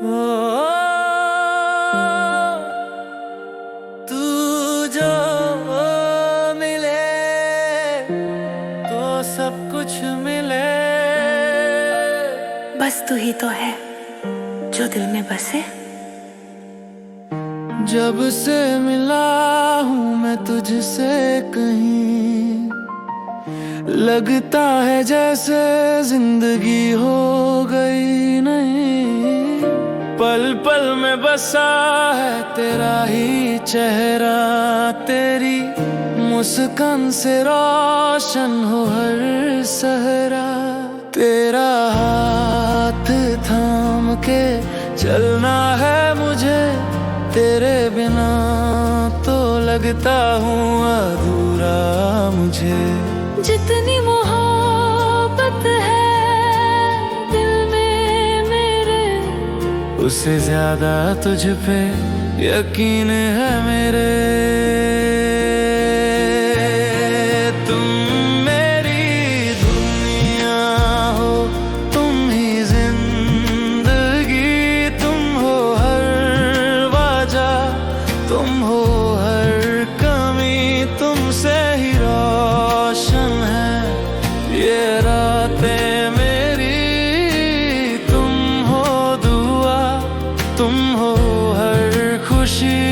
ओ, तू जो मिले तो सब कुछ मिले। बस तू ही तो है जो दिल में बसे। जब से मिला हूँ मैं तुझसे कहीं, लगता है जैसे जिंदगी हो गई नहीं। पल पल में बसा है तेरा ही चेहरा, तेरी मुस्कान से रोशन हो हर सहरा। तेरा हाथ थाम के चलना है मुझे, तेरे बिना तो लगता हूँ अधूरा मुझे। जितनी मोहब्बत है दिल में मेरे, उससे ज्यादा तुझ पे यकीन है मेरे। तुम मेरी दुनिया हो, तुम ही जिंदगी, तुम हो हर वजह, तुम हो हर कमी, तुमसे ही रोशन है ये रातें मेरी। तुम हो दुआ, तुम हो हर खुशी।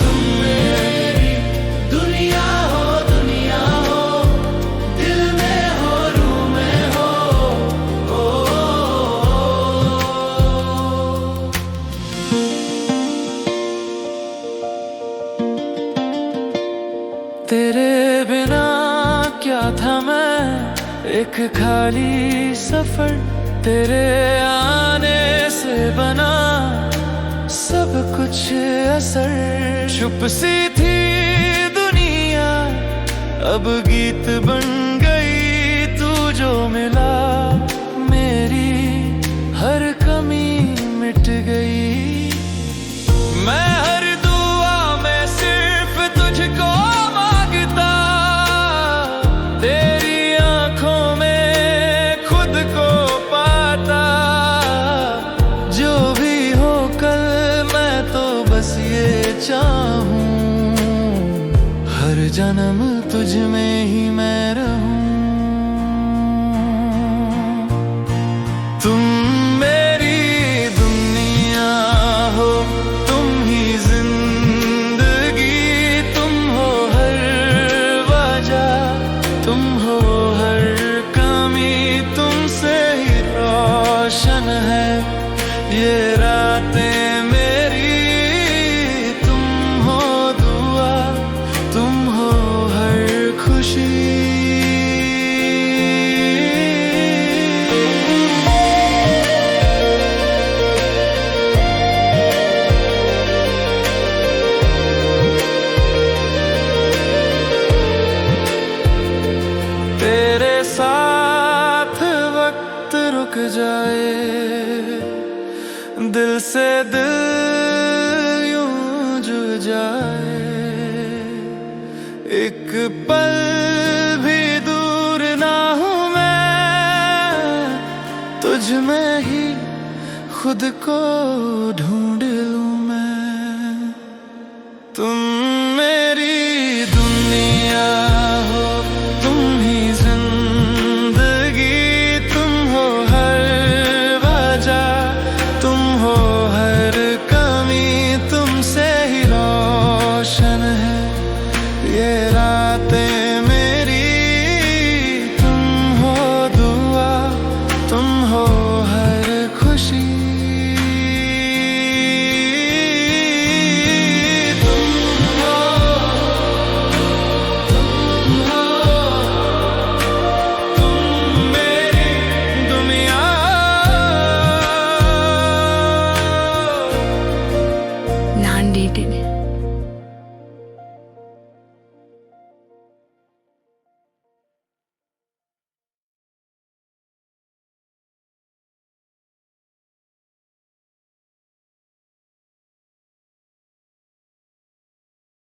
तुम मेरी दुनिया हो, दिल में हो, रूह में हो। तेरे बिना क्या था मैं, एक खाली सफर, तेरे आने से बना सब कुछ असर। चुप सी थी दुनिया अब गीत बन गई, तू जो मिला मेरी हर कमी मिट गई। मैं हर दुआ में सिर्फ तुझको मांगता, तेरी आंखों में खुद को पाता। जो भी हो कल मैं तो बस ये चाहूं, हर जन्म तुझ में ही मैं रहूं। तुम मेरी दुनिया हो, तुम ही जिंदगी, तुम हो हर वजह, तुम हो हर कमी, तुमसे ही रोशन है ये रातें मेरी। तुम हो दुआ, तुम हो हर खुशी। तेरे साथ वक्त रुक जाए, दिल से दिल यूं जुड़ जाए। एक पल भी दूर ना हूँ मैं, तुझ में ही खुद को ढूंढ लूँ मैं। तुम